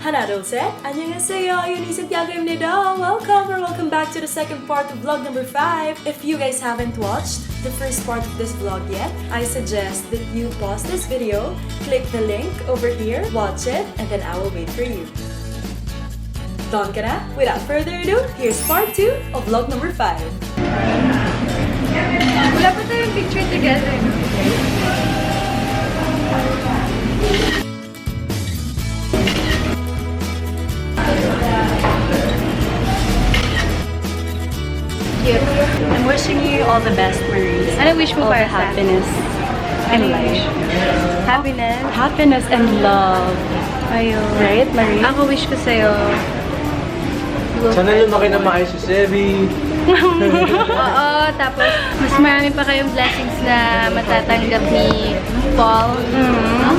하나 둘 셋 안녕하세요 윤희 Santiago입니다. Welcome back to the second part of vlog number 5. If you guys haven't watched the first part of this vlog yet, I suggest that you pause this video, click the link over here, watch it, and then I will wait for you. Done ka na? Without further ado, here's part 2 of vlog number 5. Wala pa tayong picture together. I'm wishing you all the best, Marie. Ano wish mo All para the sa happiness in life. happiness? Happiness and love. Ayun. Right, Marie? Ako wish ko sa'yo. Sana lumaki na maayos si Sebi. Oo, tapos mas marami pa kayong blessings na matatanggap ni Paul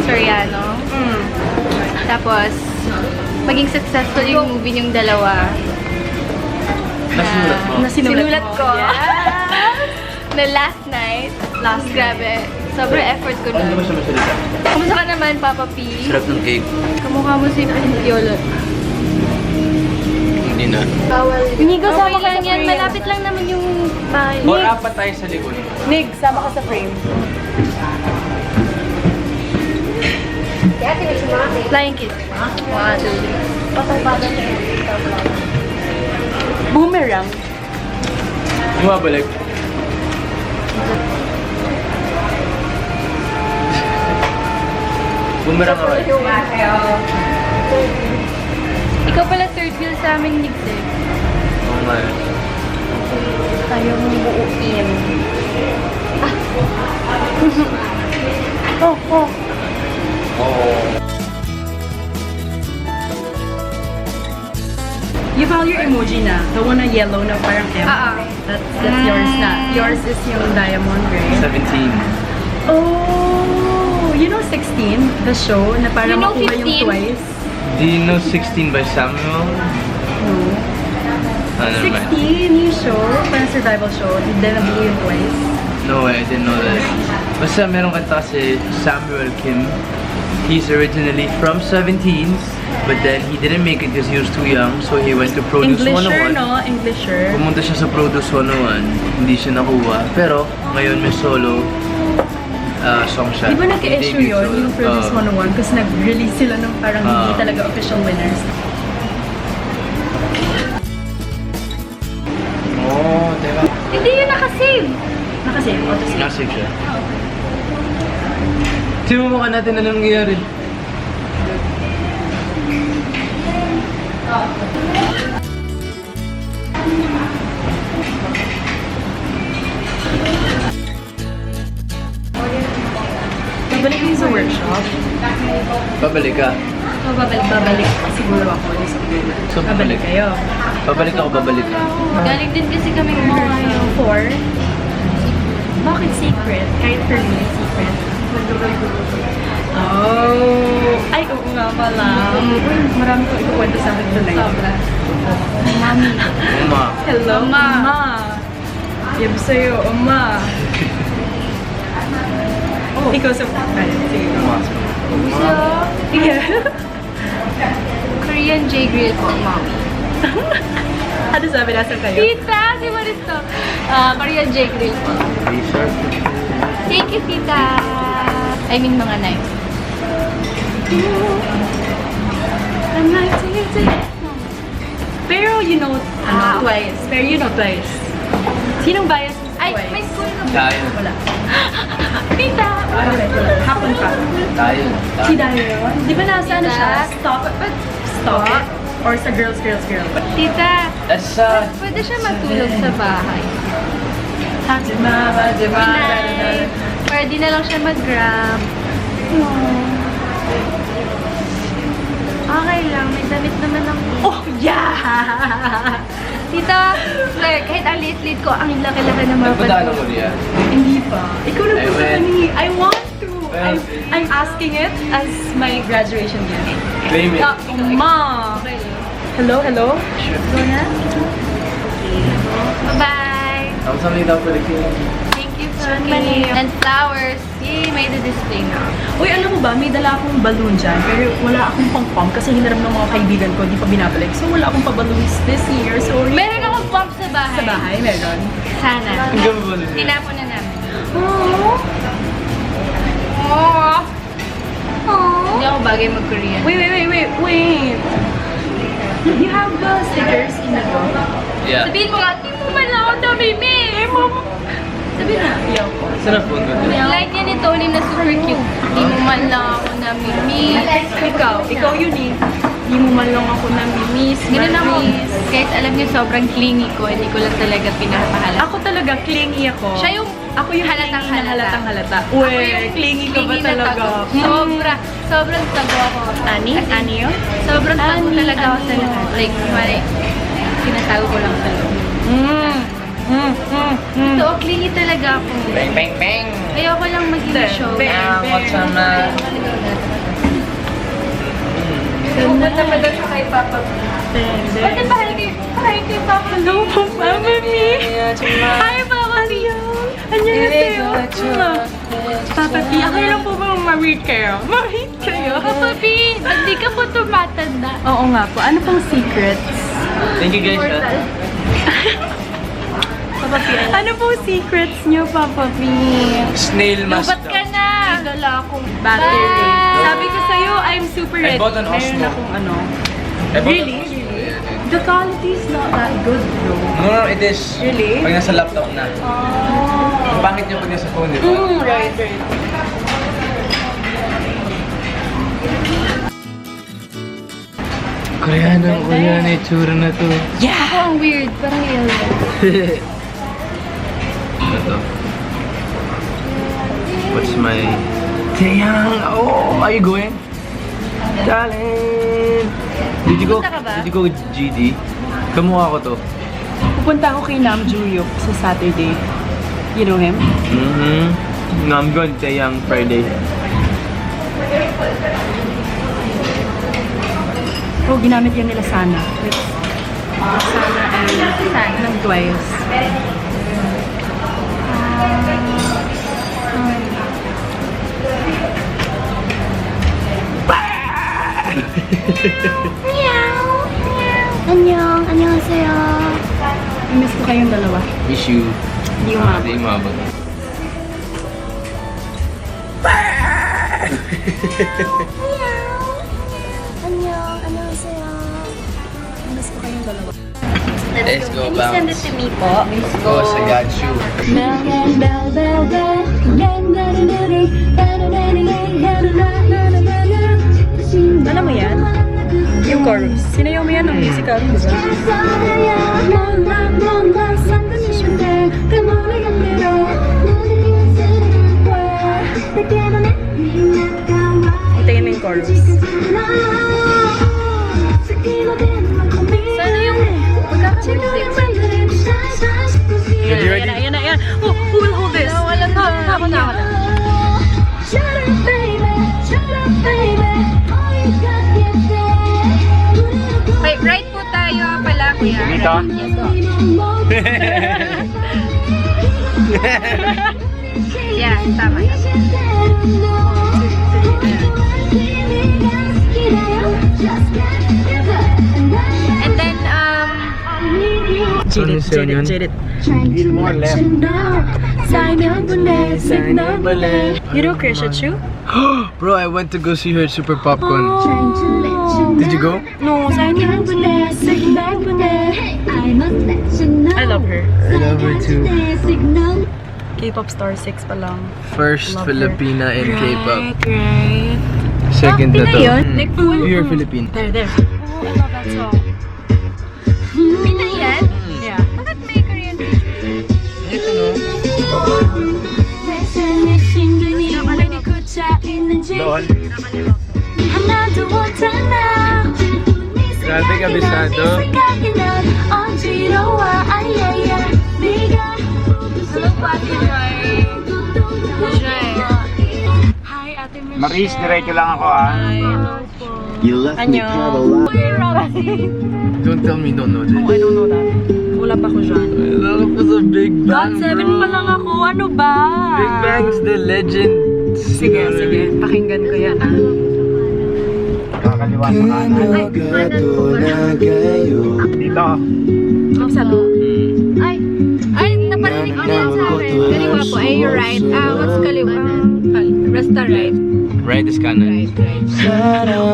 Soriano. Tapos, maging successful yung movie niyong dalawa. Nasinulat mo? Sinulat ko. Yeah. Na last night. Grabe. Sobrang effort ko Ano nun. naman siya masalita? Kamusta ka naman, Papa P? Sarap ng cake. Kamukha mo si Yolo. Hindi na. Inigo, sama ka sa lang yan. frame. Malapit lang naman yung bahay. Or apat tayo sa likod. Nig, sama ka sa frame. Flying kiss. 1, 2, 3. Patay-patay. Boomerang. Bumabalik. Bumerang ako. Ikaw pala third wheel sa aming Nigs eh. Oo nga. Tayong buuin. Oh. Oo. You found your emoji na. The one na yellow na parang M. That's yours na. Yours is yung diamond, right? 17. Oh! You know 16? The show na parang You know makuha 15? yung twice? Do you know 16 by Samuel? No. Ano naman? 16 yung show, parang survival show. And then nabuo yung twice. No way, I didn't know that. Basta meron kanta si Samuel Kim. He's originally from 17s, but then he didn't make it because he was too young, so he went to Produce Englisher, 101. no? Englisher. Pumunta siya sa Produce 101, hindi siya nakuha. Pero, ngayon may solo song siya. Di ba nagka-issue Debut yun, solo. yung Produce 101? Kasi nag-release sila ng parang hindi talaga official winners. Oh, teka. Hindi yun nakasave. Nakasave, auto-save. Nasave siya. Simubukan natin na nangyayari. Babalik kayo sa workshop. Babalik ka. Babalik siguro ako. So, Babalik kayo. Babalik ako, babalik ka. Galing din kasi kami umorso. 4. Bakit secret? Kahit for me, secret. Oh! Ay, oo nga pala. Marami ko ikukwento sa akin tonight. Sobra. Mami. Uma. Hello, Oma. Ma. Yab sa'yo, Oma. Oh, ikaw sa... Ay, sige. Uma. So, Yeah. Korean J-Grill po, Mami. Ano sabi nasa kayo? Tita, si Maristo. Korean J-Grill po. Resort. Thank you, Tita. I mean, mga knives. Pero you know, twice. Pero you know twice. Sinong bias mo sa Ay, twice? may school ka ba? Tayo. Wala. Tita! Okay, wala. Hapon pa. Tayo. Si Dayon? Di ba nasa ano siya? Stop. Stop. Or sa girls. Tita, That's pwede siya matulog sa bahay. Inay, pwede na lang siya mag-grab. Okay lang, may damit naman ako. Oh, yeah! Tita, Claire, kahit ang liit-liit ko, ang laki-laki na mga Nagpadaan mo riyan. Hindi pa. Ikaw na I po went. I want to. Well, I'm asking it as my graduation gift. Claim it. Ma! Okay. Hello? Sure. Go na? Bye-bye! Ang sabi daw pala kayo. Thank you po. cookie. And flowers. Yay, may display na. Uy, alam mo ba, may dala akong balloon dyan, pero wala akong pang-pump kasi hinaram ng mga kaibigan ko, di pa binabalik. So wala akong pa-balloons this year, sorry. Meron akong pump sa bahay. Sa bahay, meron. Sana. Ang ganda ba nun? Tinapon na namin. Aww. Aww. Aww. Hindi ako bagay mag-Korean. Wait. You have the stickers in the book? Yeah. Sabihin mo nga, di mo man lang ako namimiss. Sabihin na. Saan na phone ko? Like yan ni Tony na super cute. Di mo man lang ako namimiss. Ikaw yun eh. Di mo man lang ako namimiss. Ganun ako. Guys, alam niyo, sobrang clingy ko. Hindi ko lang talaga pinapahalata. Ako talaga, clingy ako. Siya yung Ako yung halatang clingy na halata. halata. Ako Uy, yung clingy ka ba clingy na talaga? tago. Sobrang tago ako. Ani? As in, Ani yun? Sobrang tago Ani, talaga ako sa ani. lahat. Like, kumari, tinatago ko lang sa loob. So, clingy talaga ako. Bang, bang, bang! Ayoko lang maging show. What's on my... Pupunta pa daw siya kay Papa. Bakit ba kay Papa? Hello, Mama Mi! Hi, Papa Mi! Annyeonghaseyo! Papa P, ako lang po ba ma-read kayo? Ma-read kayo? Papa P, hindi ka po tumatanda. Oo nga po. Ano pong secrets? Thank you guys, Papa P, ano pong secrets niyo, Papa P? Snail mask Lubat ka na! Dala akong battery. Bye! Sabi ko sa'yo, I'm super ready. I bought an Meron Osmo. akong ano. I bought Really? an Osmo. The quality is not that good, bro. No, it is. Really? Pag nasa laptop na. Ang pangit niya pag nasa phone, di ba? Right. Koreano yung itsura na to. Ako ang weird, parang alien. Ano to? What's my... Taeyang! Oh! Are you going? Darling! Did you go? Pupunta ka ba? Did you go with GD? Kamukha ko to. Pupunta ako kay Nam Juyok sa Saturday. You know him? No, I'm going to Taeyang Friday. Oh, ginamit yan nila Sana. Sana and ng Twice. 안녕하세요. Miss ko kayong dalawa. Miss you. Hindi umabot. Hindi umabot. Miss ko kayong dalawa. Let's go, Can you send it bounce. to me po? Of course, I got you. Alam mo yan? Yung chorus. Sinayaw mo yan ng musical, di ba? Hintayin mo yung chorus. Sana yung magkaka-music. You ready? Ayan na. Oh, who will hold this? Ako na. Okay, right po tayo pala, kuya. Dito? Yes po. Yeah, tama. And then, Jaded. More left. You know Krisha Chu? Bro, I went to go see her at Super Popcorn. Did you go? No, I love her. I love her too. K-pop star 6 pa lang. First Love her. Filipina in K-pop. Right. Second na to. yun? Like, You're Philippine. There. oh, I love that song. Pinay yan? Yeah. Bakit may Korean picture? Ito no? Doon. Grabe kabisado. Hi, Ate Michelle. Maris, diretso lang ako ah. Hi, hello po. You left me paralyzed. Don't tell me you don't know this. I don't know that. Wala pa ko dyan. That was a Big Bang, God, 7 pa lang ako. Ano ba? Big Bang's the legend. Sige, sige. Pakinggan ko yan, ah. Kakaliwa sa kanan. Dito. Isa to. Ay, naparinig ko lang sa akin. Kaliwa po. Ay, right. What's kaliwa? Basta right. Right is kanan.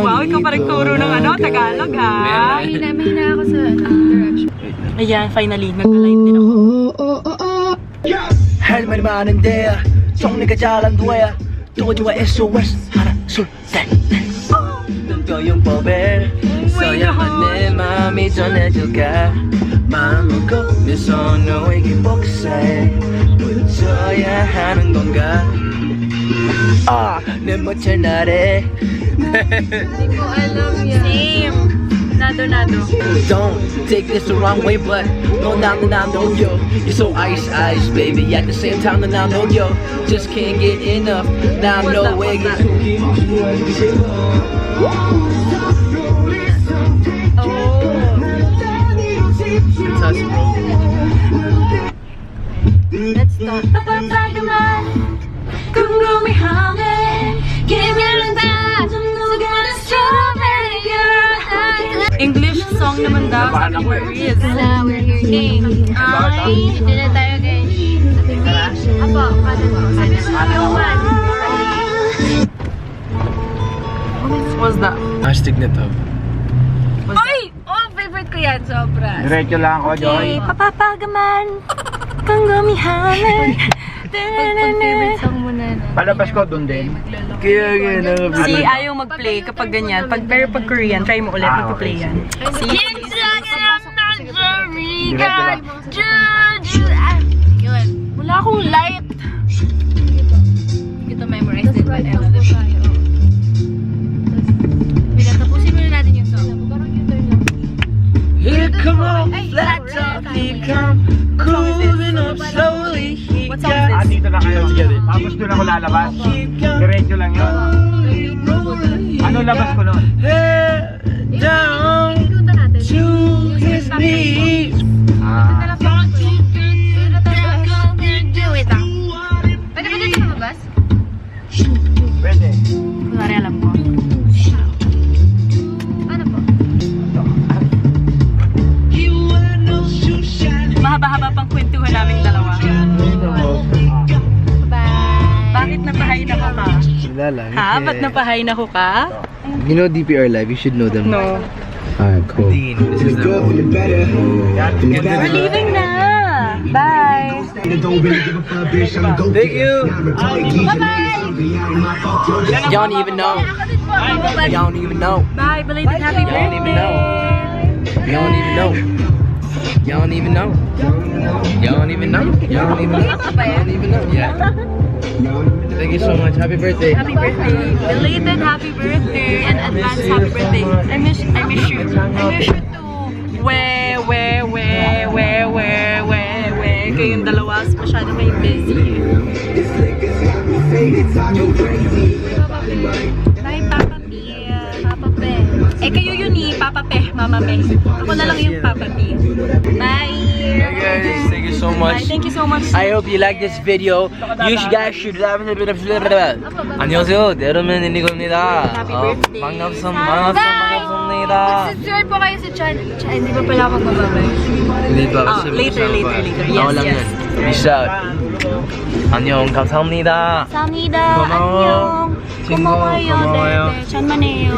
Wow, ikaw pa nagturo ng ano, Tagalog, ha? Mahina ako sa direction. Ayan, finally, nag-align din ako. 할 말이 많은데 정리가 잘 안 돼. 도저히 SOS 하나 둘셋 용법에 써야만 내 마음이 전해질까 마음 먹고 내 선호에게 복사해 붙여야 하는 건가 내 멋질 날에 Hindi ko alam yan. Same. Nado. Don't take this the wrong way, but no, now I know yo. You're so ice, baby. At the same time, I know yo. Just can't get enough. Now I know where it That's us, bro. Let's start. Kung gumihangin, English song naman daw, sabi ni Maurice. Wala, we're here, game. Ay, hindi na tayo, guys. Apo, kanan po. What's that? Hashtag na to. Ay! Oh, favorite ko yan, sobra. Diretso lang ako, Joy. Papapagaman, kung gumihangin. Pag-favorite song mo na. Palabas ko dun din. Kaya Si ayaw mag-play kapag ganyan. Pero pag Korean, try mo ulit mag-play yan. Si Yun. wala akong light. Hindi ko memorize din ba? Wait, tapusin muna natin yung song. Here come on, flat top, he come cooling up slowly. He What song is this? Dito na kayo. Tapos doon ako lalabas. Diretso lang yun. Ano labas ko nun? head down Ikutan natin. to his knees. Wait lang. Pwede ba dito lumabas? Pwede. Kunwari alam ko. Ano po? Mahaba-haba pang kwentuhan namin dalawa. Bye. Bakit napahay na ko ka? Wala lang. Ha? Ba't napahay na ko ka? You know DPR Live, you should know them. No. Alright, cool. Dean, this is the We're leaving na! Bye! Thank you! Y'all don't even know. Y'all don't even know. Bye! Belated happy Y'all don't even know. birthday! Y'all don't even know. Y'all don't even know. Y'all don't even know. Y'all don't even know. Y'all don't even know. Yeah. Thank you so much. Happy birthday. Happy birthday! Belated happy birthday and advance happy birthday! I miss you! I miss you too! Where? Kayong dalawa, masyado kayong busy. Bye, Papa P. Papa P. Eh kayo yun eh, Papa Pe, Mama Pe. Ako na lang yung Papa P. Bye! Hey guys, thank you so Bye, much. thank you so much. I hope you like this video. You guys should 안녕하세요. 여러분 인디고입니다. Happy birthday. 반갑습니다. Mag-subscribe po kayo sa channel. Hindi pa pala ako mababay. Hindi pa kasi Later. Yes, Ako lang yes. yan. Peace out. 안녕, 감사합니다. 감사합니다. 고마워. 안녕. 친구, 고마워요. 고마워요. 네, 천만에요.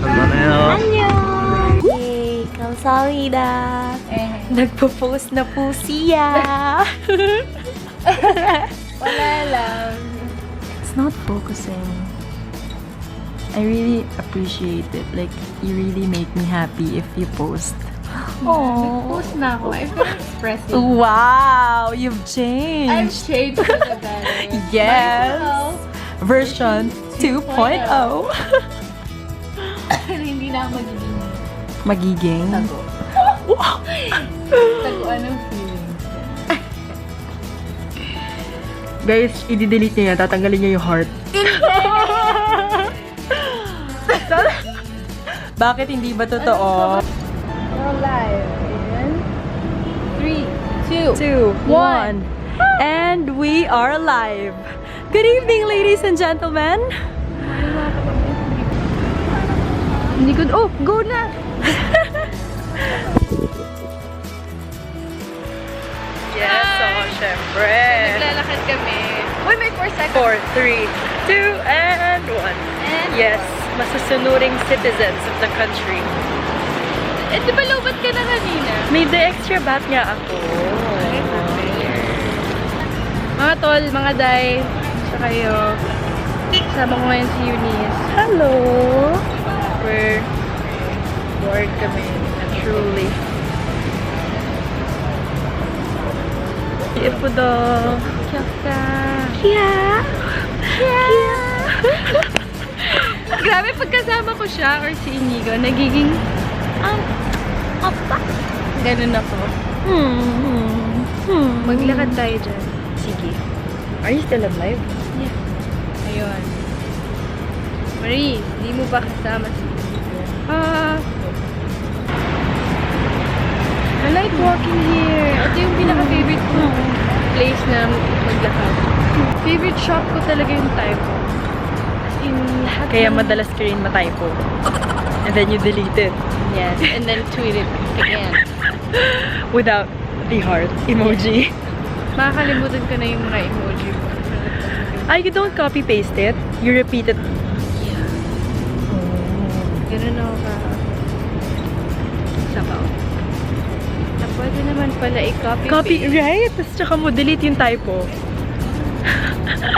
만나요. 안녕. Yay, 감사합니다. Nagpo-post na po siya. Wala lang. It's not focusing. I really appreciate it. Like, you really make me happy if you post. Nag-post na ako. I'm very expressive. Wow, you've I've changed. changed for the better. Yes. Myself. Version 2.0. Hindi na ako magiging Magiging. tago. Wow. Tago, anong feelings? Guys, i-delete niya yan. Tatanggalin niya yung heart. Bakit hindi ba totoo? We're live in 3, 2, 2, 1. And we are live. Good evening, ladies and gentlemen. Hindi good. Oh, go na! Yes, so syempre. Naglalakad kami. Uy, may 4 seconds. 4, 3, 2, and 1. And Yes, masusunuring citizens of the country. Eh, di ba lobat ka na kanina? May the extra bat nga ako. Mga tol, mga day, sa kayo. Kasama ko ngayon si Eunice. Hello. We're bored kami. Truly. Ipudo. Kyaka. Yeah. Grabe, pagkasama ko siya or si Inigo, nagiging apa. Ganun ako. Maglakad tayo dyan. Sige. Are you still alive? Yeah. Ayun. Marie, di mo ba kasama si Inigo? I like walking here. Ito yung pinaka-favorite ko place na maglakad. Favorite shop ko talaga yung Typo. As in, lahat Kaya ng- madalas ka rin matypo. And then you delete it. Yes, and then tweet it again. Without the heart emoji. Makakalimutan ko na yung mga emoji ko. Ah, you don't copy-paste it? You repeat it? Ganun ako ka. Sabaw. Na pwede naman pala i-copy Copy, paste. right? Tapos tsaka mo delete yung typo.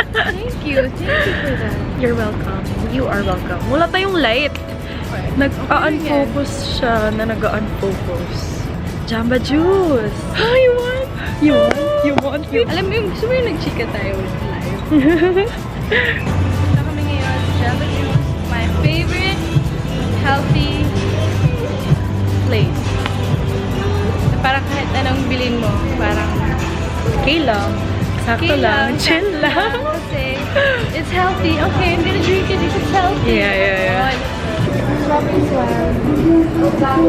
Thank you. Thank you for that. You're welcome. You are welcome. Wala tayong light. Nag-unfocus siya na nag-unfocus. Jamba Juice! Oh, you want? You want? You want? You Alam mo yung gusto mo yung nag-chika tayo live. Ito kami ngayon sa Jamba Juice. My favorite healthy place. Na parang kahit anong bilhin mo, parang Okay lang. Sakto okay lang. Chill sakto lang. Kasi it's healthy. Okay, I'm gonna drink it if it's healthy. Yeah. Strawberry swag.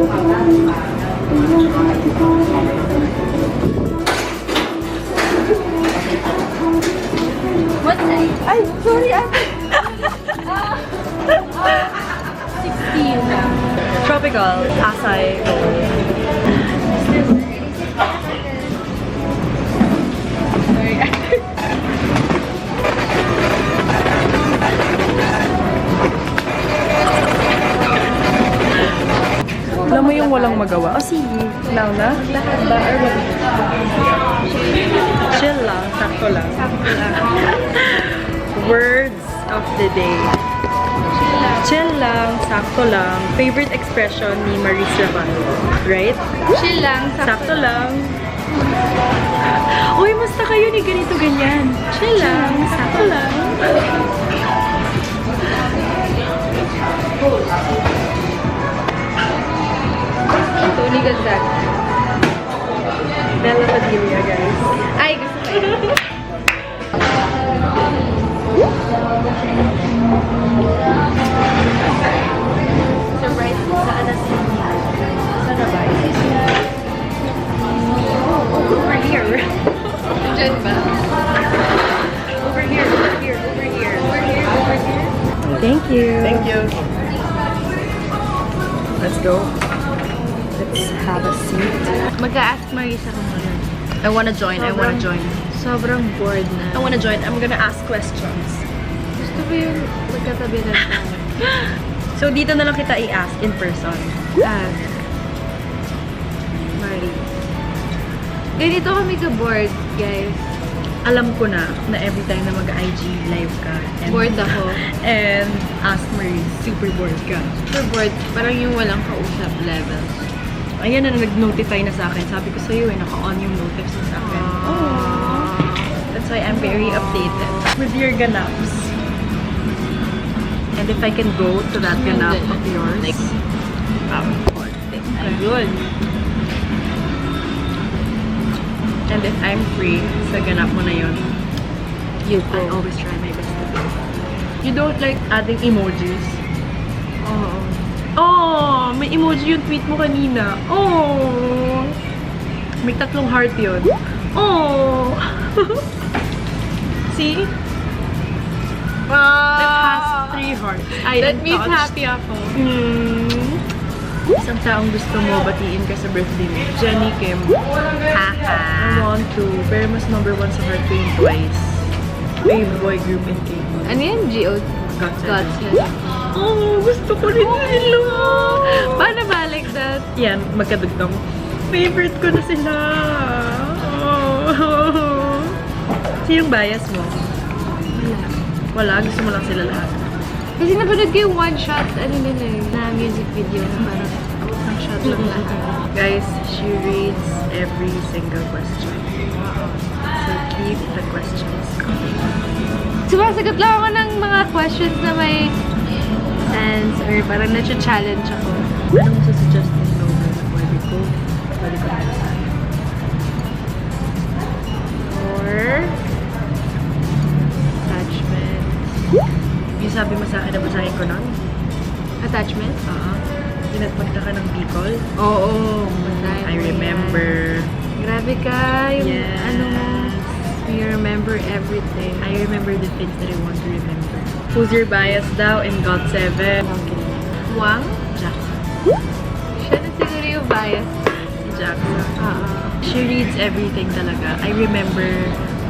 What's that? Ay, sorry, ate. 16. Tropical. Asay. Alam mo yung walang magawa? Oh, sige. Now na? Lakad ba? Or what? Chill lang. Sakto lang. Sakto lang. Words of the day. Chill lang. Chill lang. Sakto lang. Favorite expression ni Maris Ravalo. Right? Chill lang. Sakto lang. Uy, musta kayo ni ganito ganyan? Chill lang. Sakto lang. Tony Gonzaga. Bella Padilla, guys. Ay, gusto ko yun. Surprise mo sa Anasin. Saan na ba? Over here. Diyan ba? Over here. Over here. Over here. Over here. Over here. Thank you. Thank you. Let's go. Let's have a seat. Mag-a-ask Marisa kung ano. I wanna join. I wanna join. Sobrang bored I na. wanna join. I'm gonna ask questions. Gusto ko yung magkatabi na tayo. So, dito na lang kita i-ask in person. Ask. Marie. Ganito kami ka-bored, guys. Alam ko na every time na mag-IG live ka. And, Bored ako. And ask Marie, super bored ka. Super bored. Parang yung walang kausap levels. Ayan na, nag-notify na sa akin. Sabi ko sa'yo naka-on yung notifs na sa akin. That's why I'm very updated with your ganaps. And if I can go to that ganap of yours. Like, Ayun. And if I'm free sa ganap mo na yun, I always try my best to be. You don't like adding emojis? Oo. Oh, may emoji yung tweet mo kanina. Oh. May 3 heart yun. Oh. See? It has 3 hearts. That means happy ako. Isang taong gusto mo batiin ka sa birthday mo. Jenny Kim. I want to. Pero mas number 1 sa heart ko yung Twice. Fave boy group in K-pop. Ano yan? G.O. Godson. Oh, gusto ko rin sila. Paano ba like that? Yan, magkadugtong. Favorite ko na sila. Oh. Sinong bias mo? Wala. Gusto mo lang sila lahat. Kasi napanood ko yung one shot, ano nila eh, na music video na parang isang shot lang lahat. Guys, she reads every single question. So keep the questions coming. Sumasagot lang ako ng mga questions na may sense or parang na-challenge ako. Anong susuggest ng novel na pwede ko nabasahin? Or Attachment. Yung sabi mo sa akin na basahin ko nun? attachment? Yung nagpunta ka ng Bicol? Oo. I remember. Grabe ka. Yung Yes. ano mo. You remember everything. I remember the things that I want to remember. Who's your bias daw in God7? Wang? Jackson. Siya na siguro yung bias. Si Jackson. She reads everything talaga. I remember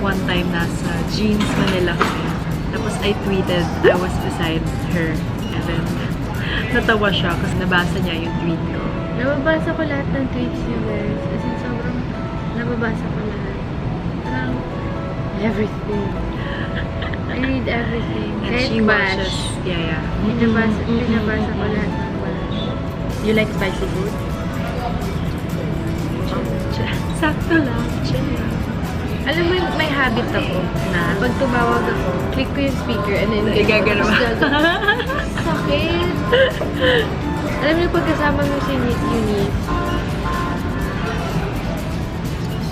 one time nasa Jeans Manila kami. Tapos I tweeted, I was beside her. And then, natawa siya kasi nabasa niya yung tweet ko. Nababasa ko lahat ng tweets niyo, guys. As in, sobrang nababasa ko lahat. Parang everything. I read everything. And Kahit she bash. watches. Yeah. Pinabasa ko lahat ng bash. You like spicy food? Sakto lang. Alam mo, may habit ako na pag tumawag ako, click ko yung speaker and then Gagalaw. Sakit! Alam mo, pagkasama mo si Eunice,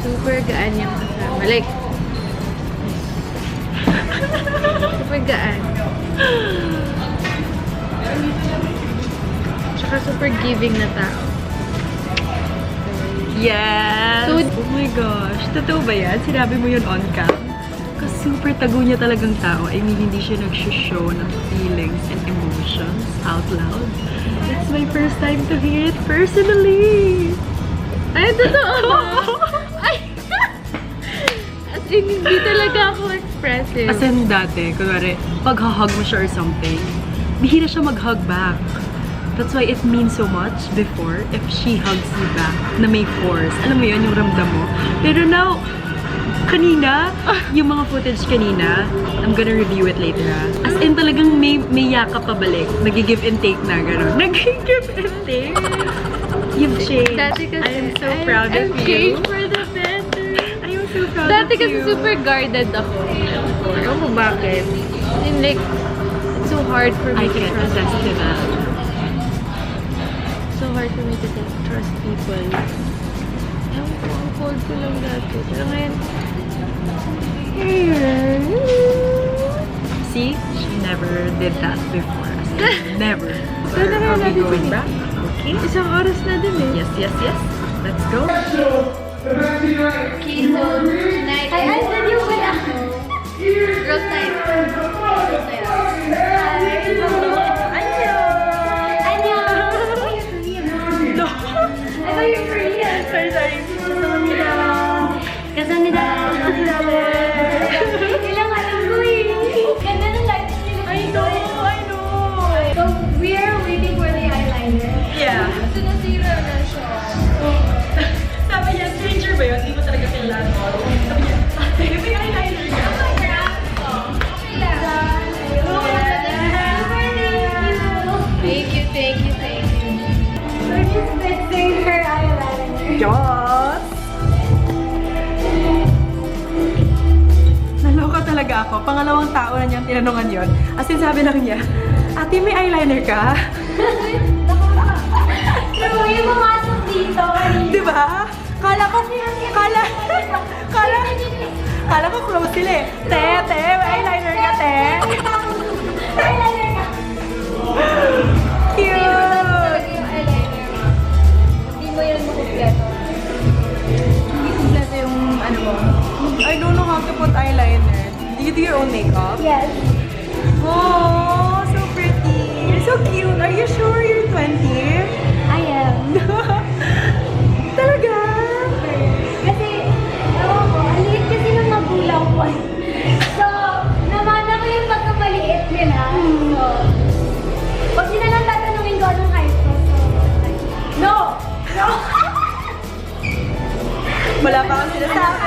super gaan yung kasama. Like, super gaan. Tsaka super giving na tao. Yes! So, oh my gosh. Totoo ba yan? Sinabi mo yun on cam? Kasi super tago niya talagang tao. I mean, hindi siya nag-show ng feelings and emotions out loud. It's my first time to hear it personally. ay, totoo! Ay! As in, hindi talaga ako expressive. As in dati, kunwari, pag hug mo siya or something, bihira siya mag-hug back. That's why it means so much before if she hugs you back na may force. Alam mo yun, yung ramdam mo. Pero now, kanina, yung mga footage kanina, I'm gonna review it later As in talagang may yakap pabalik. Nag-give and take na, gano'n. Nag-give and take. You've changed. Dati kasi, I am so proud of I've you. changed for the better. I am so proud Dati of kasi you. super guarded ako. Ewan ko bakit. And like, it's so hard for I me to can trust attest to people. that. So hard for me to trust people. Ewan ko, ang cold ko lang dati. Pero ngayon, See? She never did that before. As in, never. So, Are we going natin back? Okay. isang oras na din eh. Yes. Let's go. Okay, so tonight, I said you were girls night. Girls night. Yeah. Sinasira na siya. Sabi niya, stranger ba yun? Hindi mo talaga kailangan. Sabi niya, may eyeliner ka. Thank you. Diyos! Naloka talaga ako. Pangalawang tao na niyang tinanungan yon. As in, sabi lang niya, ate, may eyeliner ka? Diba? Kala ko close sila eh. Te, may eyeliner ka, te? Cute! do your own makeup? Yes. Oh, so pretty. You're so cute. Are you sure you're 20? I am. Talaga? Kasi, ewan ko, ang liit kasi ng magulang ko. So, namana ko yung pagkamaliit nila. So, pag sila lang tatanungin ko anong height ko, so, No! No! Wala pa akong sinasabi.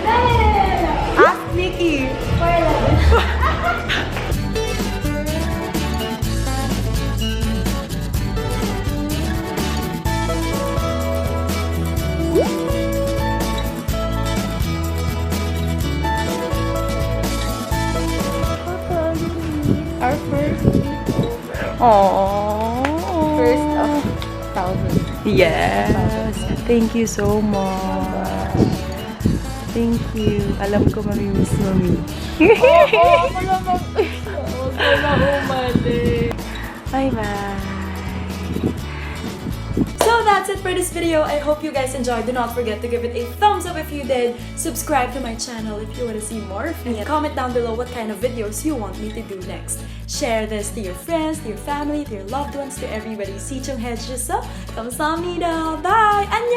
dahil, Ask Nikki. 4'11". Our first Aww. first of thousands. Yes. Thank you so much. Thank you. Alam ko mamimiss mo me. Bye-bye. So that's it for this video. I hope you guys enjoyed. Do not forget to give it a thumbs up if you did. Subscribe to my channel if you want to see more of me. And comment down below what kind of videos you want me to do next. Share this to your friends, to your family, to your loved ones, to everybody. 시청해주셔서 감사합니다. Bye! 안녕!